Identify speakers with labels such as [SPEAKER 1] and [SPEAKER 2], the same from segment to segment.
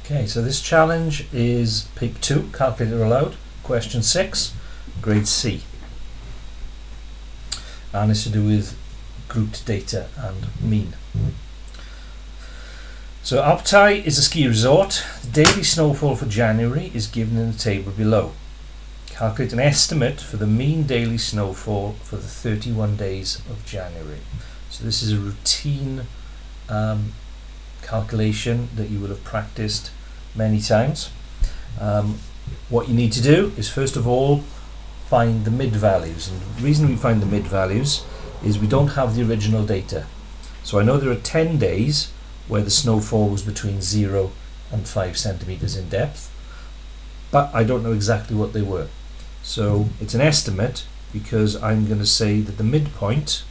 [SPEAKER 1] Okay, so this challenge is Paper 2, Calculator Aloud, Question 6, Grade C. And it's to do with grouped data and mean. So Alptai is a ski resort. The daily snowfall for January is given in the table below. Calculate an estimate for the mean daily snowfall for the 31 days of January. So this is a routine calculation that you will have practiced many times. What you need to do is first of all find the mid values, and the reason we find the mid values is we don't have the original data. So I know there are 10 days where the snowfall was between 0 and 5 centimeters in depth, but I don't know exactly what they were. So it's an estimate because I'm going to say that the midpoint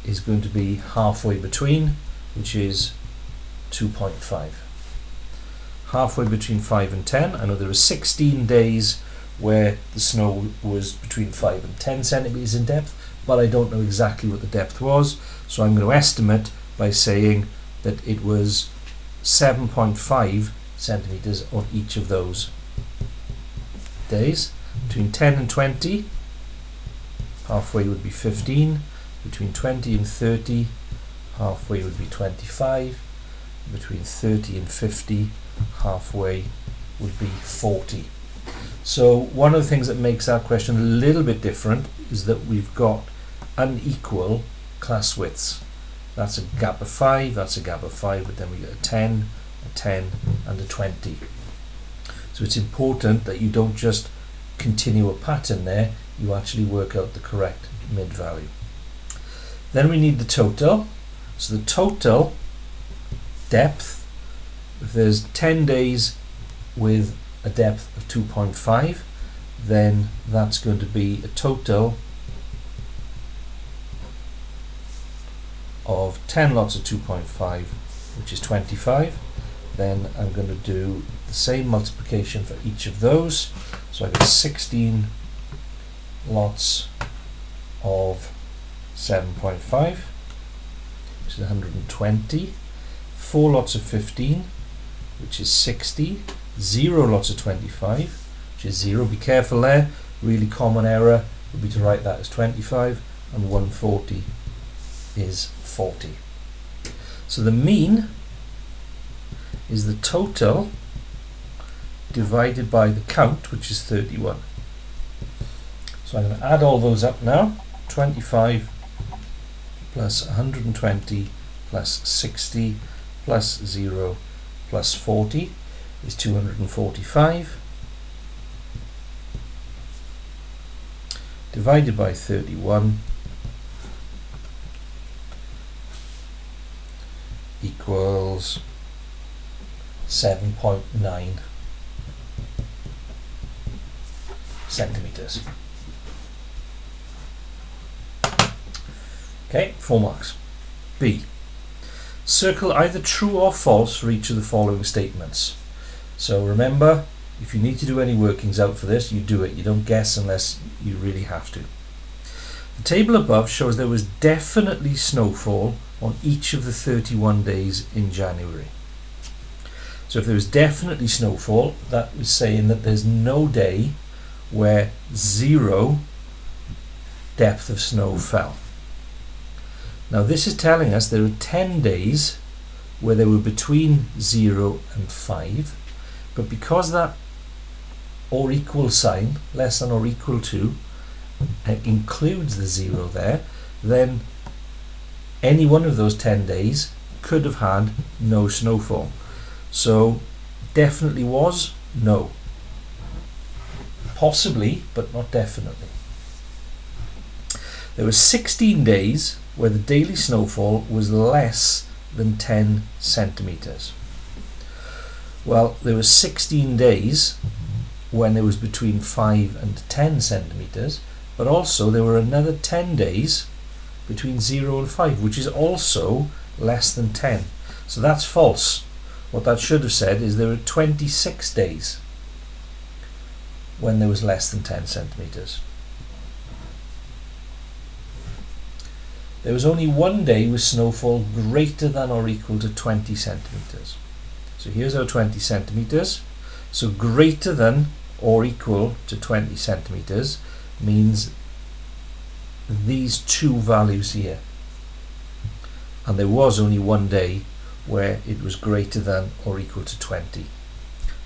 [SPEAKER 1] is going to be halfway between, which is 2.5. Halfway between 5 and 10. I know there are 16 days where the snow was between 5 and 10 centimeters in depth, but I don't know exactly what the depth was, so I'm going to estimate by saying that it was 7.5 centimeters on each of those days. Between 10 and 20, halfway would be 15. Between 20 and 30, halfway would be 25. Between 30 and 50, halfway would be 40. So one of the things that makes our question a little bit different is that we've got unequal class widths. That's a gap of 5, that's a gap of 5, but then we get a 10, and a 20. So it's important that you don't just continue a pattern there, you actually work out the correct mid value. Then we need the total. So the total depth, if there's 10 days with a depth of 2.5, then that's going to be a total of 10 lots of 2.5, which is 25. Then I'm going to do the same multiplication for each of those. So I get 16 lots of 7.5, which is 120. 4 lots of 15, which is 60. 0 lots of 25, which is 0. Be careful there. Really common error would be to write that as 25, and 140 is 40. So the mean is the total divided by the count, which is 31. So I'm going to add all those up now. 25 plus 120 plus 60 plus 0 plus 40 is 245. Divided by 31 equals 7.9 centimeters. Okay, 4 marks. B. Circle either true or false for each of the following statements. So remember, if you need to do any workings out for this, you do it. You don't guess unless you really have to. The table above shows there was definitely snowfall on each of the 31 days in January. So if there was definitely snowfall, that was saying that there's no day where 0 depth of snow fell. Now this is telling us there are 10 days where they were between 0 and 5, but because that or equal sign, less than or equal to, includes the 0 there, then any one of those 10 days could have had no snowfall. So definitely was no. Possibly, but not definitely. There were 16 days where the daily snowfall was less than 10 centimeters. Well, there were 16 days when it was between 5 and 10 centimeters, but also there were another 10 days between 0 and 5, which is also less than 10. So that's false. What that should have said is there were 26 days when there was less than 10 centimeters. there was only one day with snowfall greater than or equal to 20 centimetres. So here's our 20 centimetres. So greater than or equal to 20 centimetres means these two values here. And there was only one day where it was greater than or equal to 20.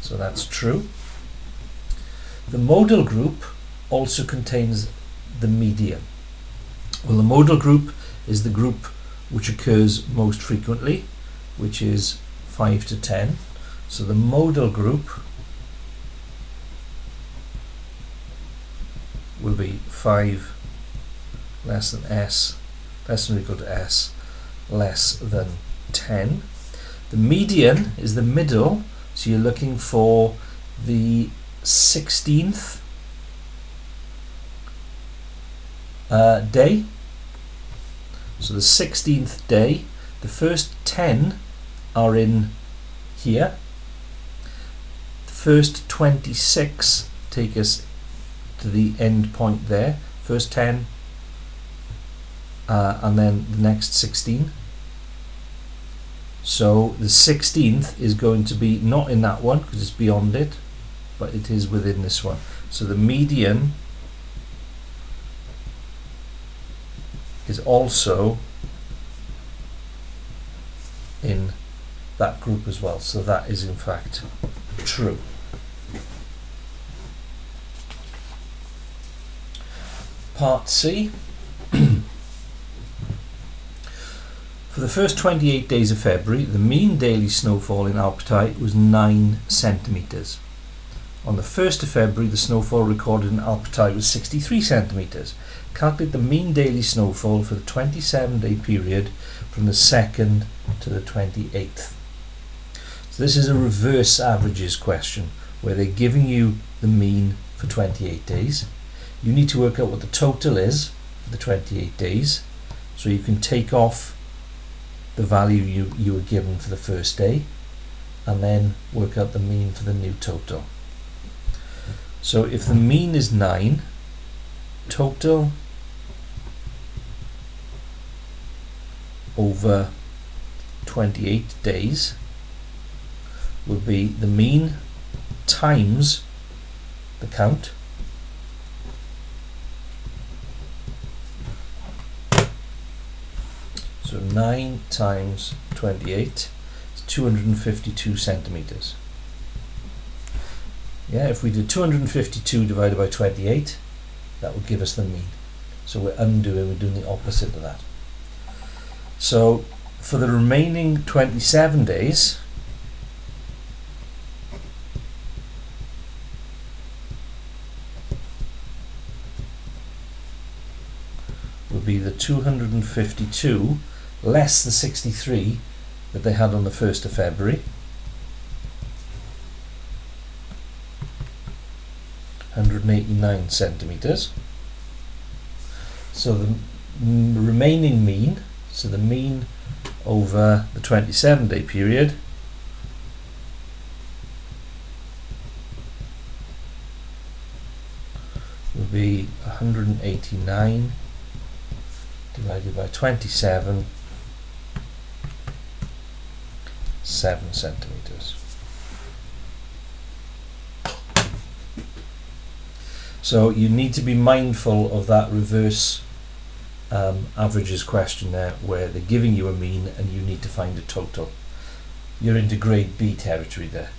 [SPEAKER 1] So that's true. The modal group also contains the median. Well, the modal group is the group which occurs most frequently, which is 5 to 10. So the modal group will be 5 less than s, less than or equal to s, less than 10. The median is the middle, so you're looking for the 16th day. So the 16th day, the first 10 are in here. The first 26 take us to the end point there. First 10 and then the next 16. So the 16th is going to be not in that one because it's beyond it, but it is within this one. So the median is also in that group as well. So that is in fact true. Part C. For the first 28 days of February, the mean daily snowfall in Alpetite was 9 centimetres. On the 1st of February, the snowfall recorded in Alpetite was 63 centimetres. Calculate the mean daily snowfall for the 27-day period from the 2nd to the 28th. So this is a reverse averages question where they're giving you the mean for 28 days. You need to work out what the total is for the 28 days, so you can take off the value you were given for the first day and then work out the mean for the new total. So if the mean is 9, total over 28 days would be the mean times the count. So 9 times 28 is 252 centimetres. Yeah, if we did 252 divided by 28, that would give us the mean. So we're doing the opposite of that. So for the remaining 27 days, would be the 252 less the 63 that they had on the 1st of February. 189 centimetres. So the remaining mean, so the mean over the 27-day period would be 189 divided by 27, 7 centimetres. So you need to be mindful of that reverse averages question there, where they're giving you a mean and you need to find a total. You're into grade B territory there.